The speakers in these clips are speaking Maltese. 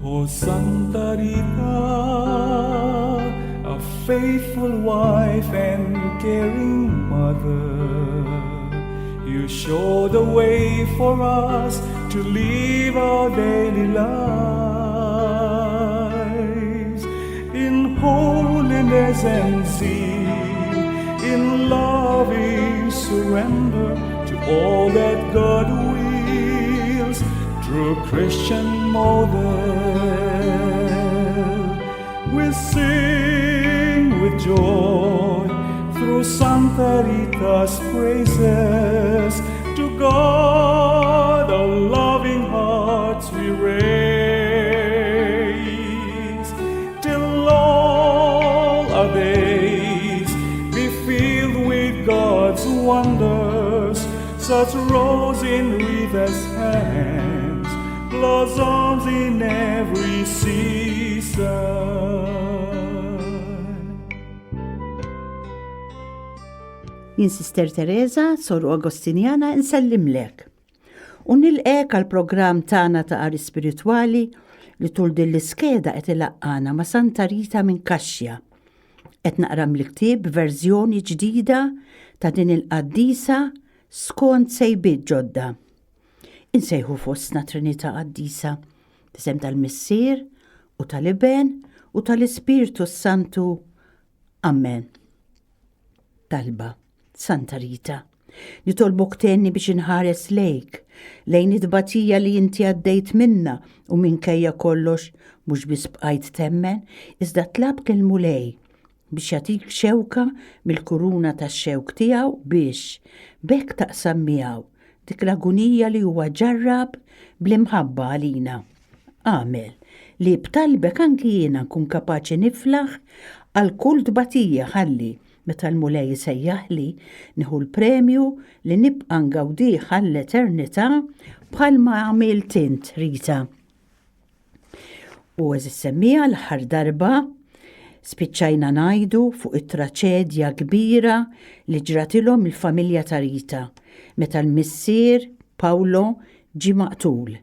Oh, Santa Rita, a faithful wife and caring mother, you show the way for us to live our daily lives in holiness and zeal, in loving surrender to all that God wills through Christian model. We sing with joy through Santa Rita's praises. To God our loving hearts we raise, till all our days be filled with God's wonders, such rose in Rita's hands, blossoms in every season. Jien Sister Teresa, Soru Agostinjana, nsellimlek. U nilqek għall-programm tagħna ta' qari spiritwali li tul din l-iskeda qed ilaqqana ma' Santa Rita minn Kaxxa. Qed naqra mill-ktieb verżjoni ġdida ta' din il-qaddisa skont sejbiet ġodda. Insejħu fostna Trinità Qaddisa, tisem tal-Missier u tal-Iben u tal-Ispiritu Santu. Amen. Talba, Santa Rita, nitolbok tenni biex inħares lejk, lejn id-batija li inti għaddejt minna u minkejja kollox mhux biss bqajt temmen, iżda tlabk il-mulej biex jagħtik xewka mill-kuruna tax-xewk tiegħu biex bekk taqsam miegħu dik l-agunija li huwa ġarrab bl-imħabba għalina. Għamel li b'talbek anki jiena nkun kapaċi niflaħ għal kull tbatija ħalli meta l-mulej sejjaħli nieħu l-premju li nibqa' ngawdih għall-eternità bħalma għamilt int, Rita. U eżis semmija l-aħħar darba spiċċajna ngħidu fuq it-traċedja kbira li ġratilhom il-familja ta' Rita meta l-Missier Paolo ġie maqtul.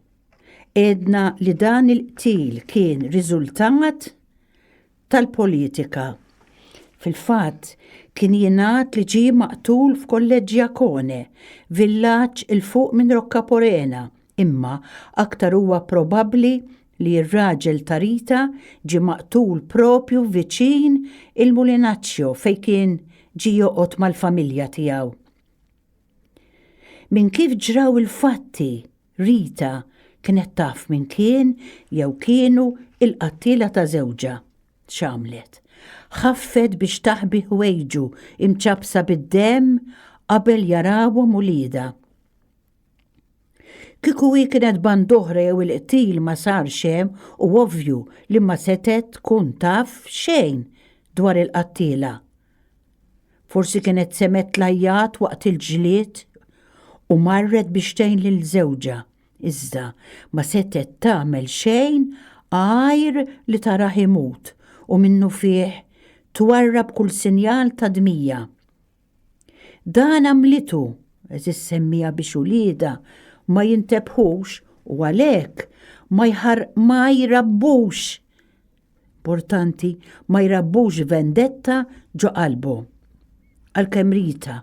Edna li dan il-qtil kien riżultat tal-politika. Fil-fatt kien jingħad li ġie maqtul f'Kolleġjakone, villaġġ il fuq minn Roccaporena, imma aktar huwa probabbli li r-raġel ta' Rita ġie maqtul propju viċin il-Mulinaccio fejn kien ġie joqgħod mal-familja tiegħu. Min kif ġraw il-fatti, Rita kienet taf min kien jew kienu il-qattila ta' żewġha. X'għamlet? Ħaffet biex taħbi ħwejġu imċabsa bid-demm qabel jarawhom ulieda. Kieku hi kienet band oħra jew il-qtil ma sarx hemm u ovvju li ma setet tkun taf xejn dwar il-qattila. Forsi kienet semet lajjat waqt il-ġlied u marret biex tgħin lil żewġha, iżda ma setet tagħmel xejn għajr li tarah imut u minnu fih twarrab kull sinjal ta' dmija. Dan għamlitu, eżis semmija biex ulieda ma jintebħux u għalhekk ma jrabbux. Importanti ma jrabbux vendetta ġo qalbu. Għalkemm Rita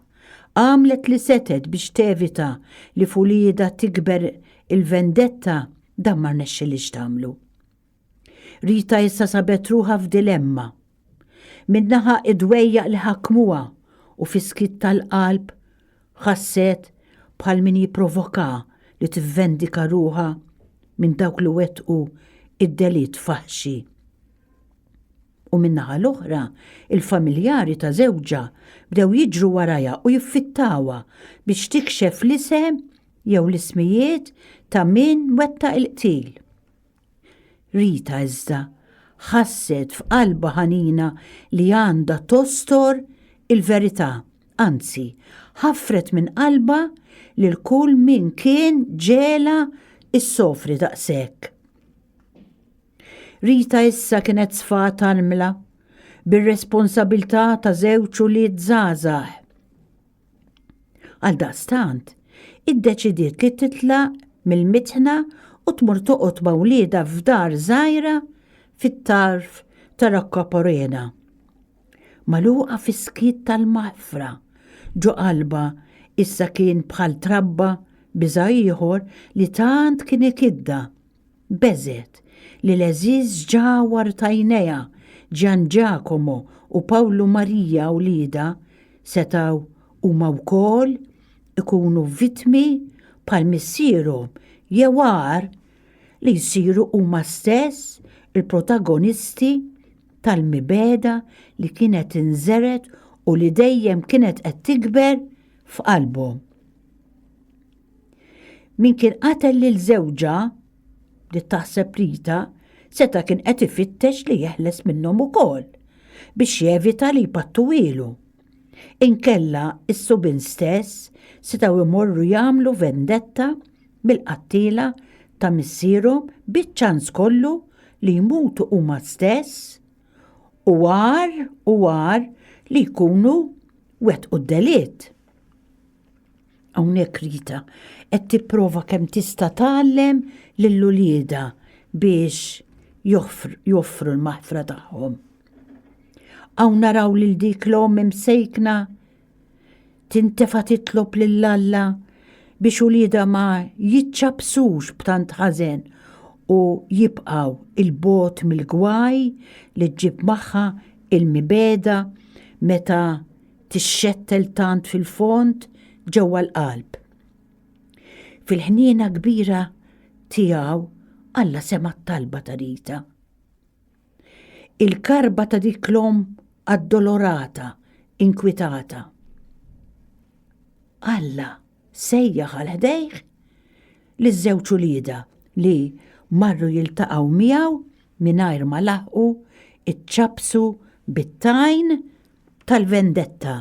għamlet li setet biex tevita li f'ulieda tikber il-vendetta dan ma rnexxilix tagħmlu. Rita issa sabet ruħha f'dilemma. Minnaħa id-dwejjaq li ħakmuha u fiskit tal-qalb ħasset bħal min jipprovoka li tivvendika ruħha minn dawk li wettqu id-delitt faħxi. U minnaħa l-oħra, il-familjari ta' żewġha bdew jiġru warajha u jiffittawha biex tikxef l-isem jew l-ismijiet ta' min wettaq il-qtil. Rita iżda ħasset f'qalba ħanina li għandha tostor il-verità, anzi ħaffret minn qalba li l-kull min kien ġela is-sofri daqshekk. Rita issa kienet sfata għalmla bir-responsabilità ta' żewġ ulied żgħażagħ. Għaldaqstant, iddeċidiet li titlaq mill-mitħna u u tmur toqgħod ma' wliedha f'dar żgħira fit-tarf ta' Roccaporena. Magħluqa fis-skiet tal-Maħfra, ġo qalba issa kien bħal trabba biża' ieħor li tant kien ikidda. Beżet li l-eżiż ġawar tajnejha Gian Giacomo u Pawlu Marija wlieda setgħu huma wkoll ikunu vittmi bħal missierhom jew għar li jsiru huma stess il-protagonisti tal-mibeda li kienet inżeret u li dejjem kienet qed tikber f'qalbhom. Min kien qatel lil żewġa li taħseb Rita seta' kien qed ifittex li jeħles minnhom ukoll biex jevita li jpattu ilu. Inkella is-subin stess setgħu jmorru jagħmlu vendetta bil-qattila ta' missierhom biċ-ċans kollu li jmutu huma stess u għar li jkunu wettqu d-delitt. Hawnhekk Rita qed tipprova kemm tista' tgħallem lill-ulieda biex joffru l-maħfra tagħhom. Hawn naraw lil dik l-om imsejkna tintefa' titlob lill-Alla biex ulieda ma jiċċabsux b'tant ħażen u jibqgħu il-bot mill-gwaj li ġġib magħha il-mibeda meta tixxettel tant fil-fond ġewwa l-qalb. Fil-ħniena kbira tiegħu Alla sema' t-talba ta' Rita. Il-karba ta' dik l-om addolorata, inkwitata. Alla sejjaħ għal ħdejh liż-żewġ ulieda li marru jiltaqgħu miegħu mingħajr ma laħqu iċċabsu bit-tajn tal-vendetta.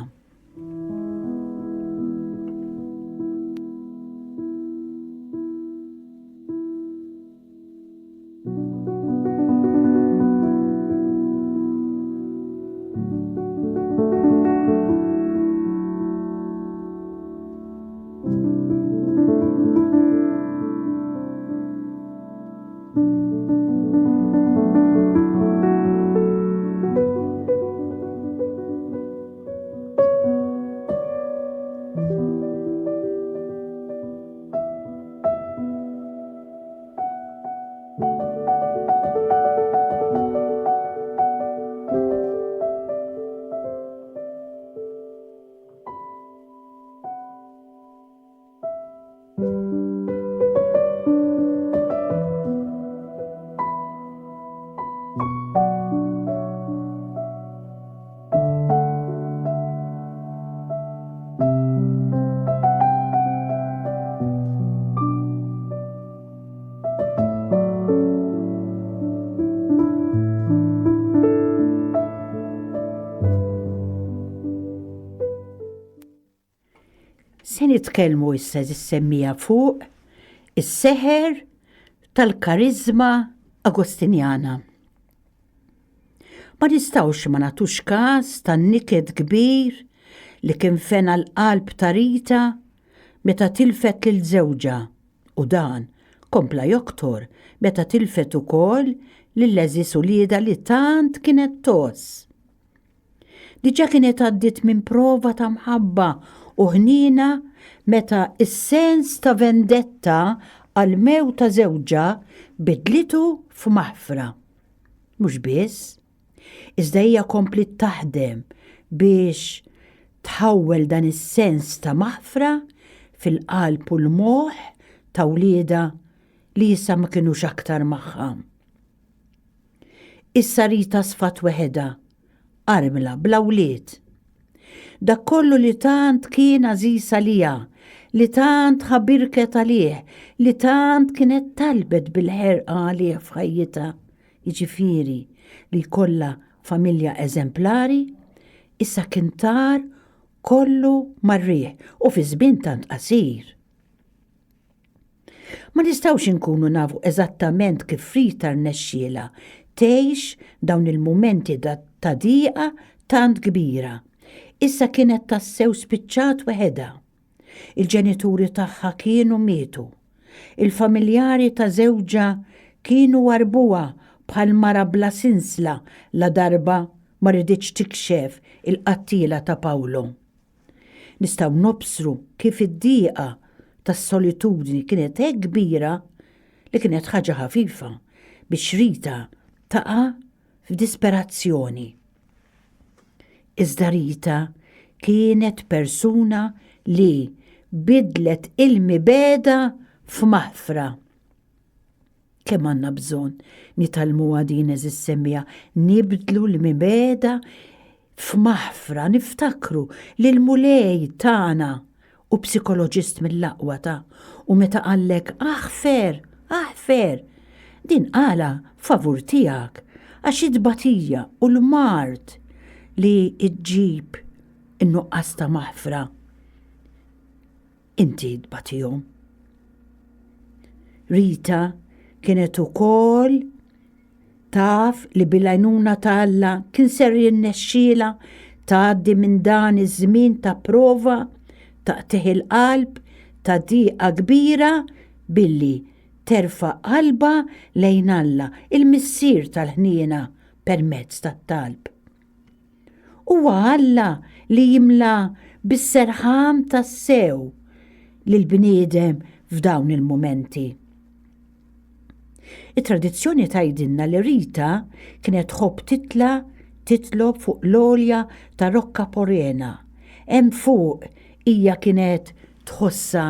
Se nitkellmu issa semmija fuq is-seħer tal-karizma Agostinjana. Ma nistgħux ma nagħtux każ tan-niked kbir li kien fena l-qalb ta' Rita meta tilfet lil żewġa u dan kompla joktor meta tilfet ukoll lill-eżis ulieda li tant kienet tos. Diġà kienet għaddiet minn prova ta' mħabba u ħnina meta is-sens ta' vendetta għal mew ta' żewġa bidlitu f'maħfra. Mhux biss, iżda hija komplit taħdem biex tħawwel dan is-sens ta' maħfra fil-qalb u l-moħħ ta' wlieda li issa ma kinux aktar magħha. Issa Rita sfat weħeda, armla bla wlied. Dak kollu li tant kien għażiż għaliha, li tant ħabirket għalih, li tant kienet talbet bil-ħerqa għalih f'ħajjitha, jiġifieri li jkollha familja eżemplari, issa kien tar kollu marrieħ u fi żmien tant qasir. Ma nistgħux inkunu nafu eżattament kif Rita rnexxielha tgħix dawn il-mumenti ta' dieqa tant kbira. Issa kienet tassew spiċċat weħeda. Il-ġenituri tagħha kienu mietu. Il-familjari ta' żewġa kienu warbuha bħal mara bla sinsla la darba ma rriditx tikxef il-qattila ta' Pawlo. Nistgħu nobsru kif id-dieqa tas-solitudni kienet hekk kbira li kienet ħaġa ħafifa biex Rita taqa' f'disperazzjoni. Iżda Rita kienet persuna li bidlet il-mibeda f'maħfra. Kemm għandna bżonn nitalmuha din eżis semmija, nibdlu l-mibeda f'maħfra, niftakru li l-mulej tagħna u psikoloġist mill-aqwa ta' u meta qallek aħfer, din qala favur tiegħek għax id-batija u l-mart li iġġib in-nuqqas ta' maħfra. Inti tbatihom. Rita kienet ukoll taf li bil-għajnuna ta' Alla kien ser jinnexxiela tgħaddi minn dan iż-żmien ta' prova ta' il-qalb ta' dieqa kbira billi terfa' qalba lejn Alla, il-missier tal-ħniena permezz tat-talb. Huwa Alla li jimla bis-serħam tas-sew lill-bniedem f'dawn il-mumenti. Il-tradizzjoni tgħidilna li Rita kienet tħobb titlob fuq l-olja ta' Rocca Porena. Hemm fuq hija kienet tħossha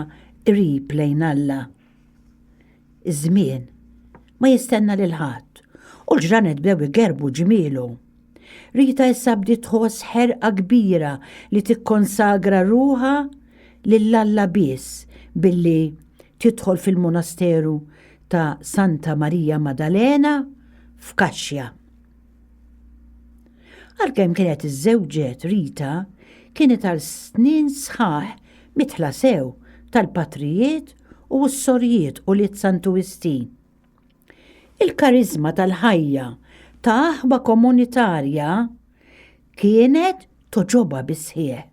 qrib lejn Alla. Iż-żmien ma jistenna lil ħadd u l-ġranet bdew igerbu ġmielu. Rita issa bdiet tħoss ħerqa kbira li tikkonsagra ruha lil Alla biss billi tidħol fil-monasteru ta' Santa Maria Maddalena f'Kaxja. Għalkemm kienet iż-żewġet Rita kienet għal snin sħaħ mitħla sew tal-patrijiet u s-sorjiet u l-Santuistin. Il-karizma tal-ħajja ta' aħba komunitarja kienet toġoba bisħieħ.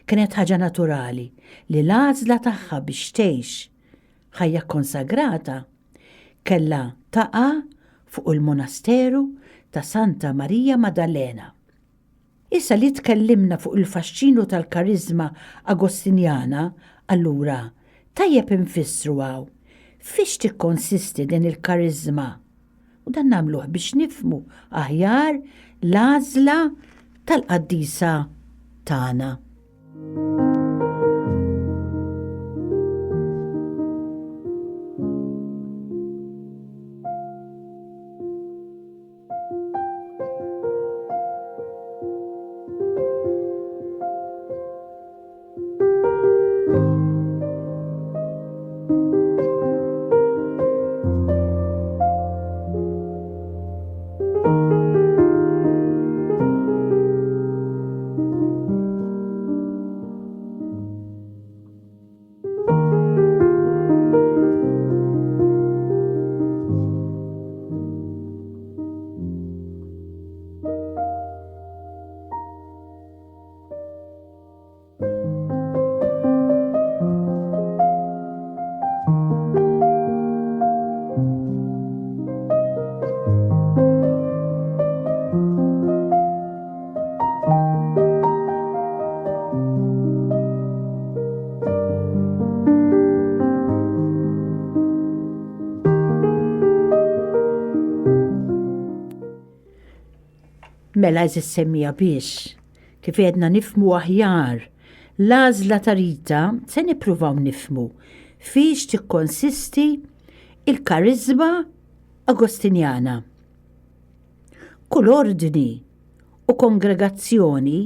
Kienet ħaġa naturali li l-għażla tagħha biex tgħix ħajja konsagrata kella taqa' fuq il-monasteru ta' Santa Maria Maddalena. Issa li tkellimna fuq il-faxxinu tal-karizma agostinjana, allura tajjeb infissru għaw fiex tikkonsisti din il-karizma u dan nagħmluh biex nifmu aħjar l-għażla tal-qaddisa tagħna. Mela eżis semmija biex kif għedna nifmu aħjar l-għażla ta' Rita se nippruvaw nifmu fiex tikkonsisti il-karizma agostinjana. Kull ordini u kongregazzjoni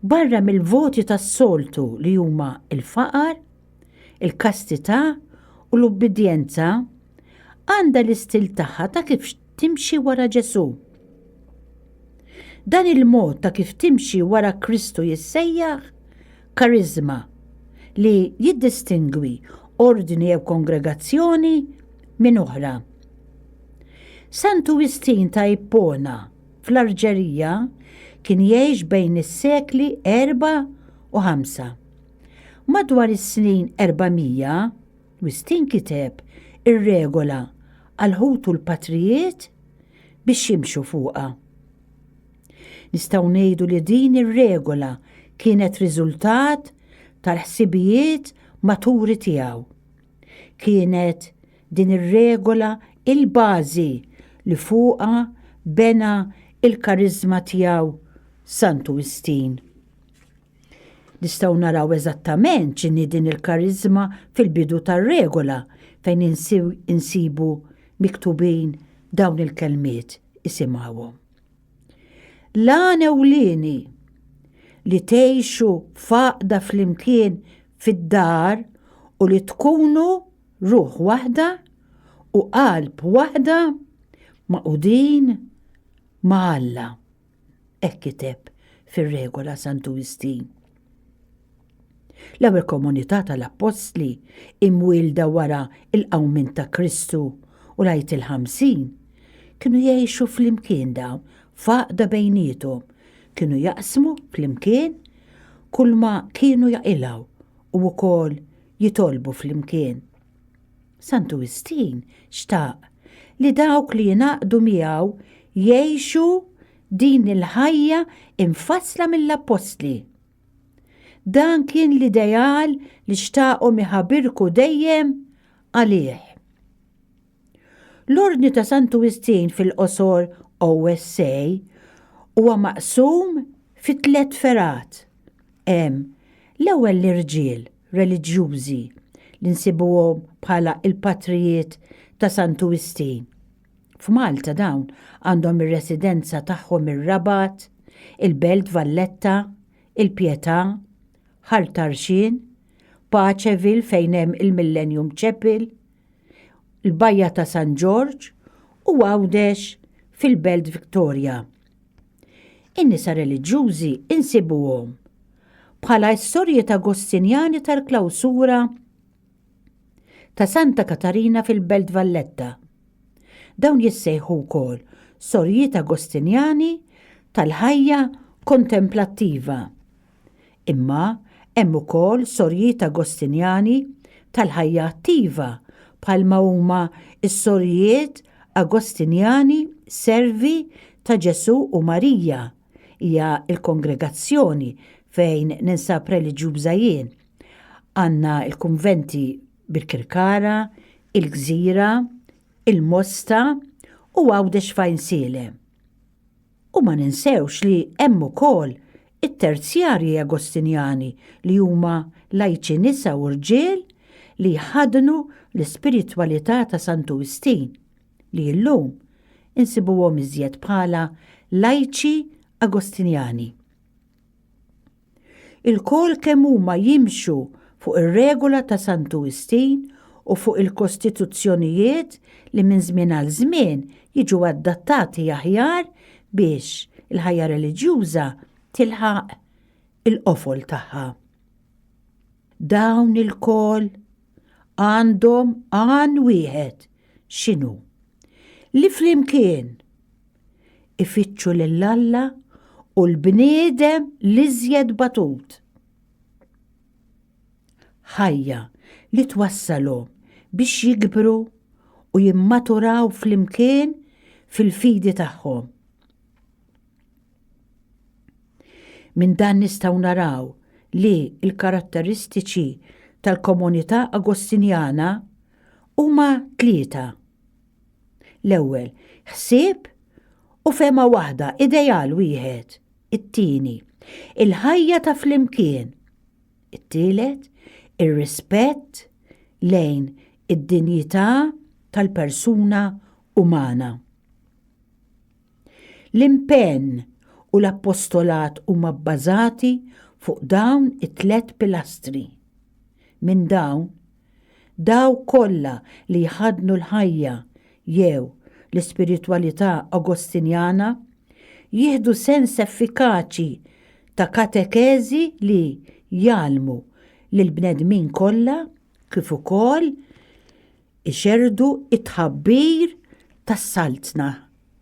barra mill-voti tas-soltu li huma il-faqar, il-kastità u l-ubbidjenza għandha l-istil tagħha ta' kif timxi wara Ġesu. Dan il-mod ta' kif timxi wara Kristu jissejjaħ karizma li jiddistingwi ordini jew kongregazzjoni minn oħra. Santuistin ta' Ippona fl-Arġerija kien jgħix bejn is-sekli 4 u 5. Madwar is-snin 400 Wistin kiteb ir-regola għal-ħutu l-patrijiet biex jimxu fuqha. Nistgħu ngħidu li din ir-regola kienet riżultat tal-ħsibijiet maturi tiegħu. Kienet din ir-regola il-bażi li fuqha bena il-karizma tiegħu Santu Wistin. Nistgħu naraw eżattament x'inhi din il-karizma fil-bidu tar-regola fejn insibu miktubin dawn il-kelmiet isimgħuhom. L-għan ewlieni li tgħixu faqda flimkien fid-dar u li tkunu ruħ waħda u qalb waħda maqudin ma' Alla. Hekk kiteb fir-regola Santu Wistin. L-ewwel komunità tal-Apostli imwielda wara il-qawmin ta' Kristu u lajt il-50 kienu jgħixu flimkien dawn faqda bejnietom, kienu jaqsmu flimkien kull ma kienu jaqilgħu u wkoll jitolbu flimkien. Santu Wistin xtaq li dawk li jingħaqdu miegħu jgħixu din il-ħajja infassla mill-Apostli. Dan kien l-ideal li xtaqhom iħabbirku dejjem għalih. L-ordni ta' Santu Wistin fil-qosor OSA huwa maqsum fi 3 ferat. Hemm l-ewwel l-irġiel reliġjużi li nsibuhom bħala il-patrijiet ta' Santu Wistin. F'Malta dawn għandhom ir-residenza tagħhom ir-Rabat, il-Belt Valletta, il-Pietà, Ħartarxin, Paċeville fejn hemm il-Millennium Chapel, il-Bajja ta' San George u Għawdex fil-Belt Victoria. In-nisa reliġjużi insibuhom bħala s-sorjiet Agostinjani tal-Klawsura ta' Santa Katarina fil-Belt Valletta. Dawn jissejħu wkoll sorjiet Agostinjani tal-ħajja kontemplattiva. Imma hemm ukoll sorjiet Agostinjani tal-ħajja attiva bħalma huma s-sorjiet Agostinjani servi ta' Ġesu u Marija hija il-kongregazzjoni fejn ninsab reliġjuża jien. Għandna il-kunventi bil-Kirkara, il-Gżira, il-Mosta u Għawdex Fajnsile. U ma ninsewx li hemm ukoll it-terzjarji Agostinjani li huma lajċi nisa u rġiel li ħadnu l-ispiritwalità ta' Santu Wistin li llum insibuhom iżjed bħala lajċi Agostinjani. Il-kol kemm huma jimxu fuq ir-regola ta' Santu Wistin u fuq il-kostituzzjonijiet li minn żmien għal żmien jiġu adattati aħjar biex il-ħajja reliġjuża tilħaq il-qofol tagħha. Dawn il-kol għandhom għan wieħed x'inhu? Li flimkien ifittxu lill-Alla u l-bniedem l-iżjed batut. Ħajja li twassalhom biex jikbru u jimmaturaw flimkien fil-fidi tagħhom. Minn dan nistgħu naraw li l-karatteristiċi tal-komunità Agostinjana huma 3. L-ewwel, ħsieb u fema waħda, ideal wieħed. It-tieni, il-ħajja ta' flimkien. It-tielet, ir-rispett lejn id-dinjità tal-persuna umana. L-impenn u l-appostolat huma bbażati fuq dawn it-3 pilastri. Minn dawn, daw kollha li jħadnu l-ħajja jew l-ispiritwalità Agostinjana jieħdu sens effikaċi ta' katekezi li jgħalmu lill-bnedmin kollha kif ukoll ixerdu it-tħabbir tas-saltna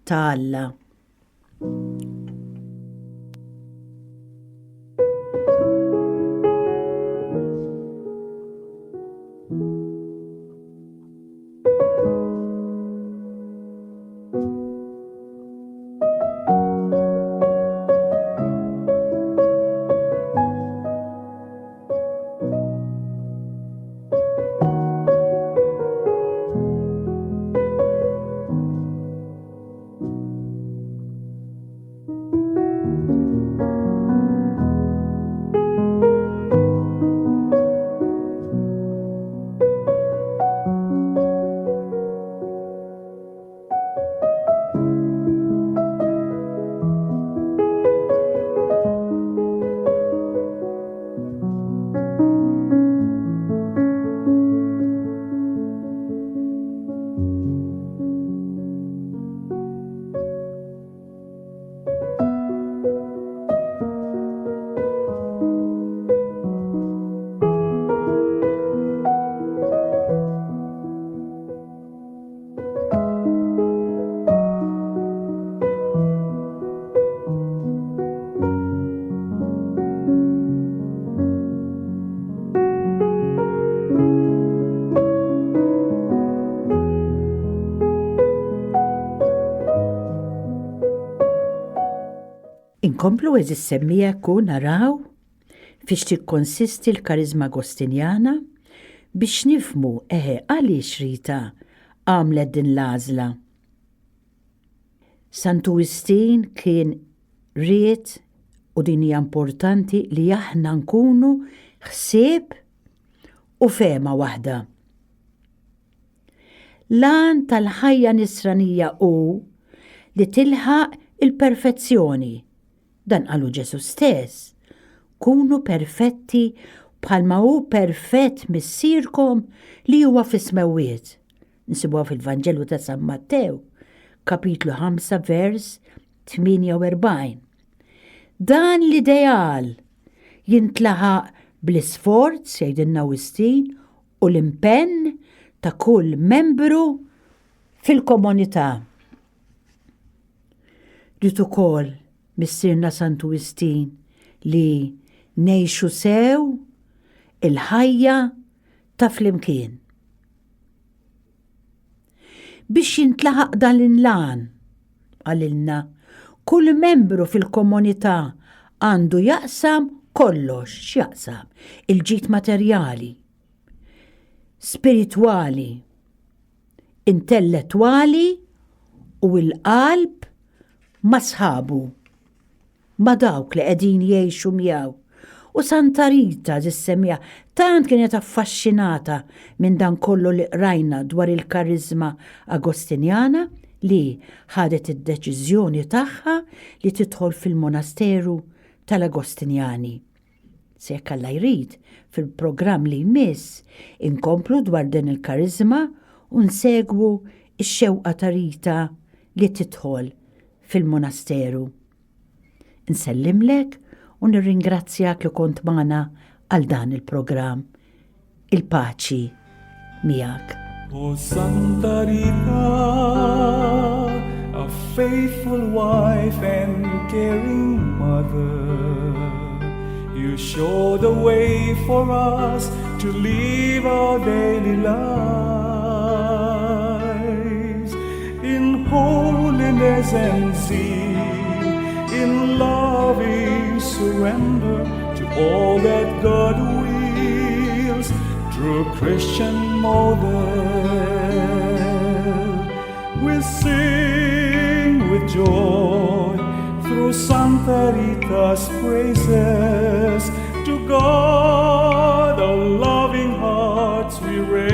ta' Alla. Inkomplu eżis semmijek u naraw fiex tikkonsisti l-karizma agostinjana biex nifmu għaliex Rita għamlet din l-għażla. Sant'Augustin kien ried u din hija importanti li aħna nkunu ħsieb u fema waħda. Lan tal-ħajja nisranija u li tilħaq il-perfezzjoni. Dan qalu Ġesu stess. Kunu perfetti bħalma hu perfett missierkom li huwa fis-smewwiet. Nsibuha fil-Vanġelu ta' San Mattew, kapitlu 5, vers 48. Dan l-ideal jintlaħaq bl-isforz jgħidilna Augustin u l-impenn ta' kull membru fil-komunità. Rrid ukoll missierna Sant'Augustin li ngħixu sew il-ħajja ta' flimkien. Biex jintlaħaq dan l-inlan, għalilna, kull membru fil-komunità għandu jaqsam kollox x'jaqsam, il-ġid materjali, spiritwali, intellettwali u l-qalb ma' sħabu, ma' dawk li qegħdin jgħixu miegħu. U Santa Rita ġissemmija tant kienet affaxxinata minn dan kollu li qrajna dwar il-karizma agostinjana li ħadet id-deċiżjoni tagħha li tidħol fil-monasteru tal-Agostinjani. Se jekk Alla jrid fil-programm li jmiss inkomplu dwar din il-karizma u nsegwu x-xewqa ta' Rita li tidħol fil-monasteru. Nsellimlek u nirringrazzjak li kont magħna għal dan il-programm. Il-paċi miegħek. O Santa Rita, a faithful wife and caring mother, you show the way for us to live our daily lives in holiness and zeal, in loving surrender to all that God wills through Christian model. We sing with joy through Santa Rita's praises. To God our loving hearts we raise,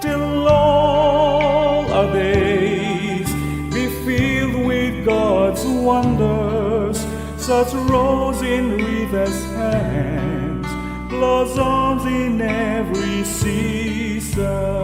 till all our days be filled with God's wonders, such rose in Rita's hands, blossoms in every season.